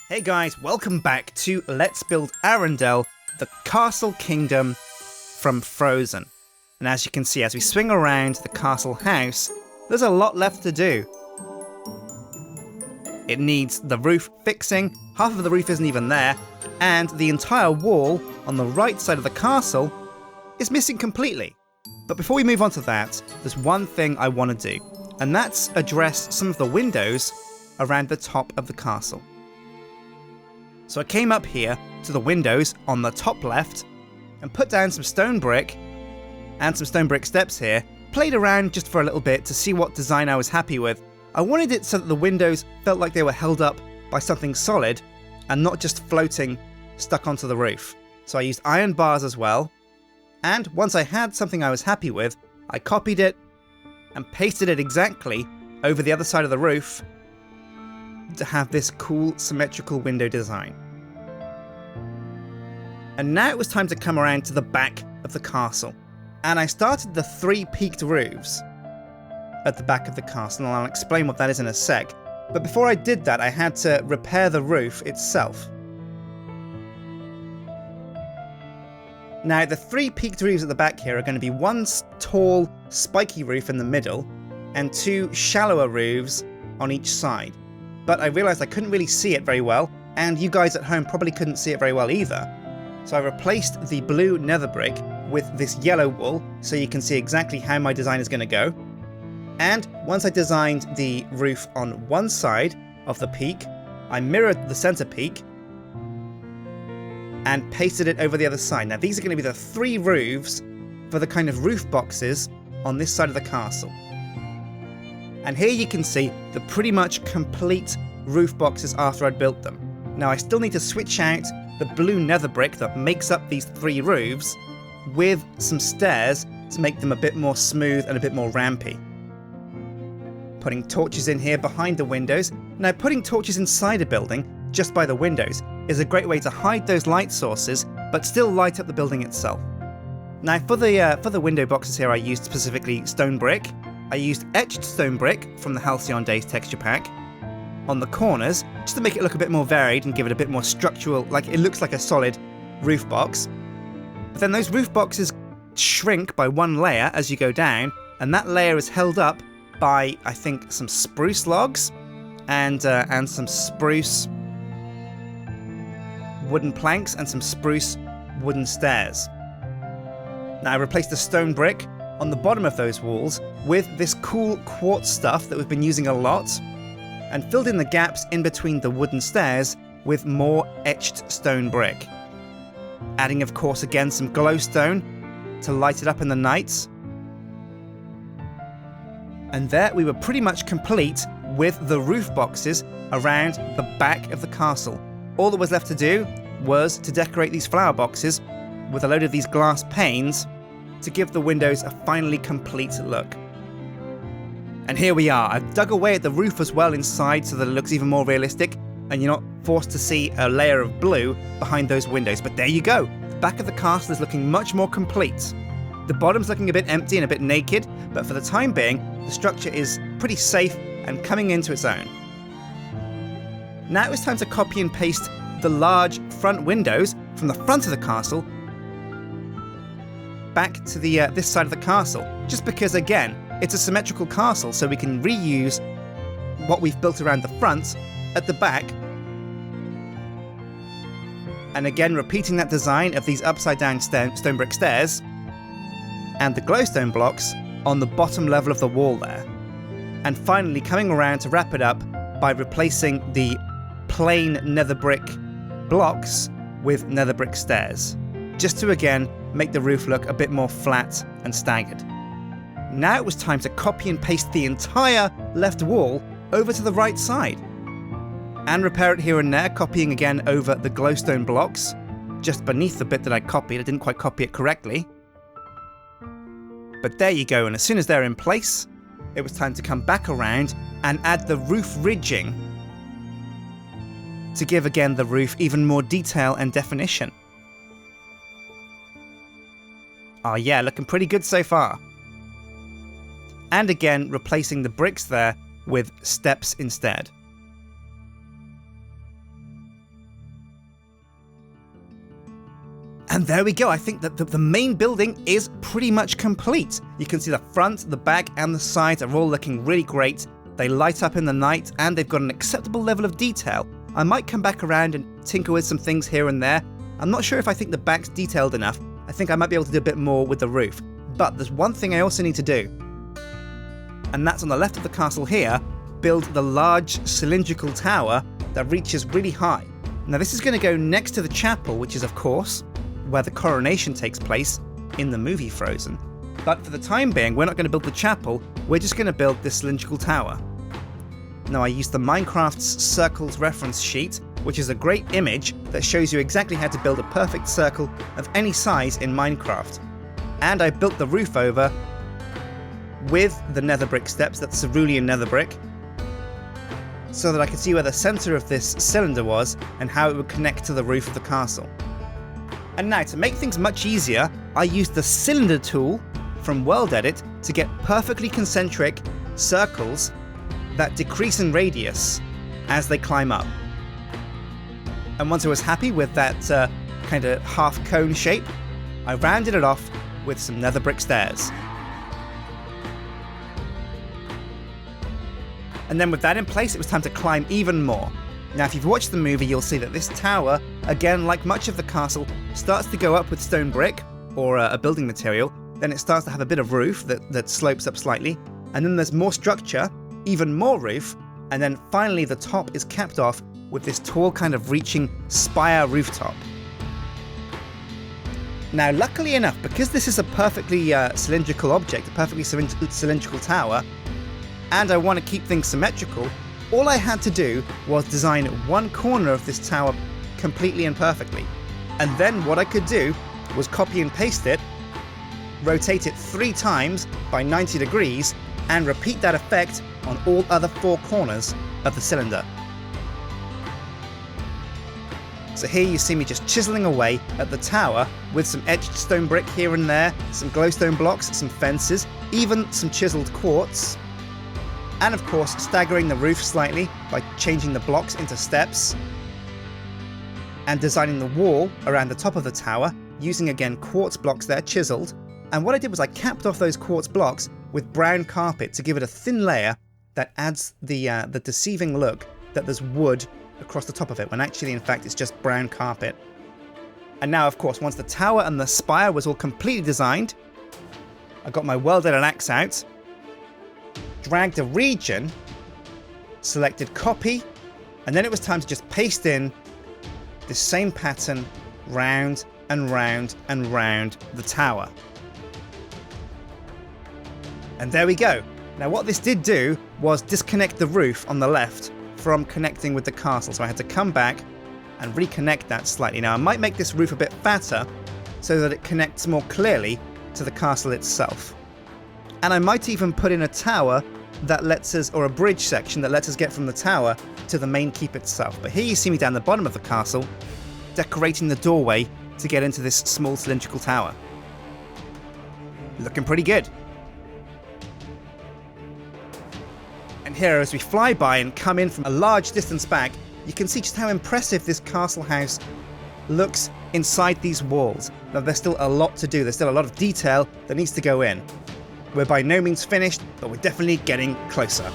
Hey guys, welcome back to Let's Build Arendelle, the castle kingdom from Frozen. And as you can see, as we swing around the castle house, there's a lot left to do. It needs the roof fixing, half of the roof isn't even there, and the entire wall on the right side of the castle is missing completely. But before we move on to that, there's one thing I want to do, and that's address some of the windows around the top of the castle. So I came up here to the windows on the top left and put down some stone brick and some stone brick steps here, played around just for a little bit to see what design I was happy with. I wanted it so that the windows felt like they were held up by something solid and not just floating stuck onto the roof. So I used iron bars as well, and once I had something I was happy with, I copied it and pasted it exactly over the other side of the roof to have this cool symmetrical window design. And now it was time to come around to the back of the castle. And I started the 3 peaked roofs at the back of the castle, and I'll explain what that is in a sec. But before I did that, I had to repair the roof itself. Now, the 3 peaked roofs at the back here are going to be one tall, spiky roof in the middle, and 2 shallower roofs on each side. But I realised I couldn't really see it very well, and you guys at home probably couldn't see it very well either. So I replaced the blue nether brick with this yellow wool, so you can see exactly how my design is going to go. And once I designed the roof on one side of the peak, I mirrored the centre peak and pasted it over the other side. Now these are going to be the 3 roofs for the kind of roof boxes on this side of the castle. And here you can see the pretty much complete roof boxes after I'd built them. Now I still need to switch out the blue nether brick that makes up these 3 roofs with some stairs to make them a bit more smooth and a bit more rampy. Putting torches in here behind the windows. Now putting torches inside a building, just by the windows, is a great way to hide those light sources, but still light up the building itself. Now for the window boxes here I used specifically stone brick. I used etched stone brick from the Halcyon Days texture pack on the corners, just to make it look a bit more varied and give it a bit more structural, like it looks like a solid roof box. But then those roof boxes shrink by 1 layer as you go down, and that layer is held up by, I think, some spruce logs and some spruce wooden planks and some spruce wooden stairs. Now I replaced the stone brick on the bottom of those walls with this cool quartz stuff that we've been using a lot, and filled in the gaps in between the wooden stairs with more etched stone brick. Adding, of course, again some glowstone to light it up in the night. And there we were pretty much complete with the roof boxes around the back of the castle. All that was left to do was to decorate these flower boxes with a load of these glass panes to give the windows a finally complete look. And here we are. I've dug away at the roof as well inside so that it looks even more realistic, and you're not forced to see a layer of blue behind those windows. But there you go. The back of the castle is looking much more complete. The bottom's looking a bit empty and a bit naked, but for the time being, the structure is pretty safe and coming into its own. Now it's time to copy and paste the large front windows from the front of the castle back to the this side of the castle, just because again it's a symmetrical castle, so we can reuse what we've built around the front at the back, and again repeating that design of these upside down stone brick stairs and the glowstone blocks on the bottom level of the wall there, and finally coming around to wrap it up by replacing the plain nether brick blocks with nether brick stairs, just to again make the roof look a bit more flat and staggered. Now it was time to copy and paste the entire left wall over to the right side and repair it here and there, copying again over the glowstone blocks just beneath the bit that I copied. I didn't quite copy it correctly. But there you go, and as soon as they're in place, it was time to come back around and add the roof ridging to give again the roof even more detail and definition. Oh yeah, looking pretty good so far. And again, replacing the bricks there with steps instead. And there we go. I think that the main building is pretty much complete. You can see the front, the back, and the sides are all looking really great. They light up in the night, and they've got an acceptable level of detail. I might come back around and tinker with some things here and there. I'm not sure if I think the back's detailed enough. I think I might be able to do a bit more with the roof. But there's one thing I also need to do. And that's on the left of the castle here, build the large cylindrical tower that reaches really high. Now this is going to go next to the chapel, which is of course where the coronation takes place in the movie Frozen. But for the time being, we're not going to build the chapel, we're just going to build this cylindrical tower. Now I used the Minecraft's circles reference sheet, which is a great image that shows you exactly how to build a perfect circle of any size in Minecraft. And I built the roof over with the nether brick steps, that's cerulean nether brick, so that I could see where the centre of this cylinder was and how it would connect to the roof of the castle. And now, to make things much easier, I used the cylinder tool from World Edit to get perfectly concentric circles that decrease in radius as they climb up. And once I was happy with that kind of half cone shape, I rounded it off with some nether brick stairs. And then with that in place, it was time to climb even more. Now if you've watched the movie, you'll see that this tower, again like much of the castle, starts to go up with stone brick, or a building material, then it starts to have a bit of roof that slopes up slightly, and then there's more structure, even more roof, and then finally the top is capped off with this tall kind of reaching spire rooftop. Now luckily enough, because this is a perfectly cylindrical object, a perfectly cylindrical tower, and I want to keep things symmetrical, all I had to do was design one corner of this tower completely and perfectly. And then what I could do was copy and paste it, rotate it 3 times by 90 degrees, and repeat that effect on all other 4 corners of the cylinder. So here you see me just chiseling away at the tower with some etched stone brick here and there, some glowstone blocks, some fences, even some chiseled quartz. And of course, staggering the roof slightly by changing the blocks into steps, and designing the wall around the top of the tower using again quartz blocks that are chiseled. And what I did was I capped off those quartz blocks with brown carpet to give it a thin layer that adds the deceiving look that there's wood across the top of it, when actually in fact it's just brown carpet. And now of course, once the tower and the spire was all completely designed, I got my welded axe out, dragged a region, selected copy, and then it was time to just paste in the same pattern round and round and round the tower. And there we go. Now what this did do was disconnect the roof on the left from connecting with the castle, so I had to come back and reconnect that slightly. Now I might make this roof a bit fatter so that it connects more clearly to the castle itself. And I might even put in a tower that lets us, or a bridge section that lets us get from the tower to the main keep itself. But here you see me down the bottom of the castle, decorating the doorway to get into this small cylindrical tower. Looking pretty good. And here, as we fly by and come in from a large distance back, you can see just how impressive this castle house looks inside these walls. Now there's still a lot to do, there's still a lot of detail that needs to go in. We're by no means finished, but we're definitely getting closer.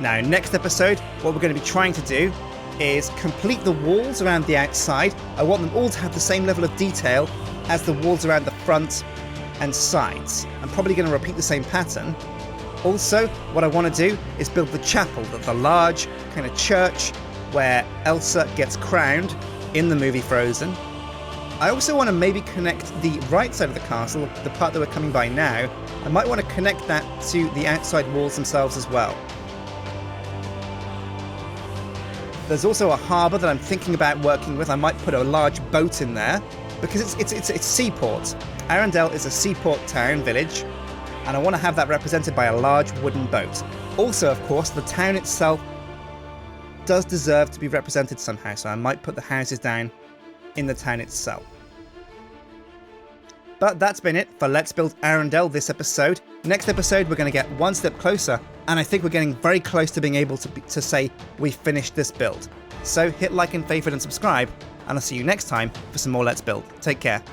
Now, next episode, what we're going to be trying to do is complete the walls around the outside. I want them all to have the same level of detail as the walls around the front and sides. I'm probably going to repeat the same pattern. Also, what I want to do is build the chapel, the large kind of church where Elsa gets crowned in the movie Frozen. I also want to maybe connect the right side of the castle, the part that we're coming by now. I might want to connect that to the outside walls themselves as well. There's also a harbour that I'm thinking about working with. I might put a large boat in there because it's seaport. Arendelle is a seaport town, village, and I want to have that represented by a large wooden boat. Also, of course, the town itself does deserve to be represented somehow, so I might put the houses down in the town itself. But that's been it for Let's Build Arendelle this episode. Next episode, we're going to get one step closer, and I think we're getting very close to being able to say we finished this build. So hit like and favourite and subscribe, and I'll see you next time for some more Let's Build. Take care.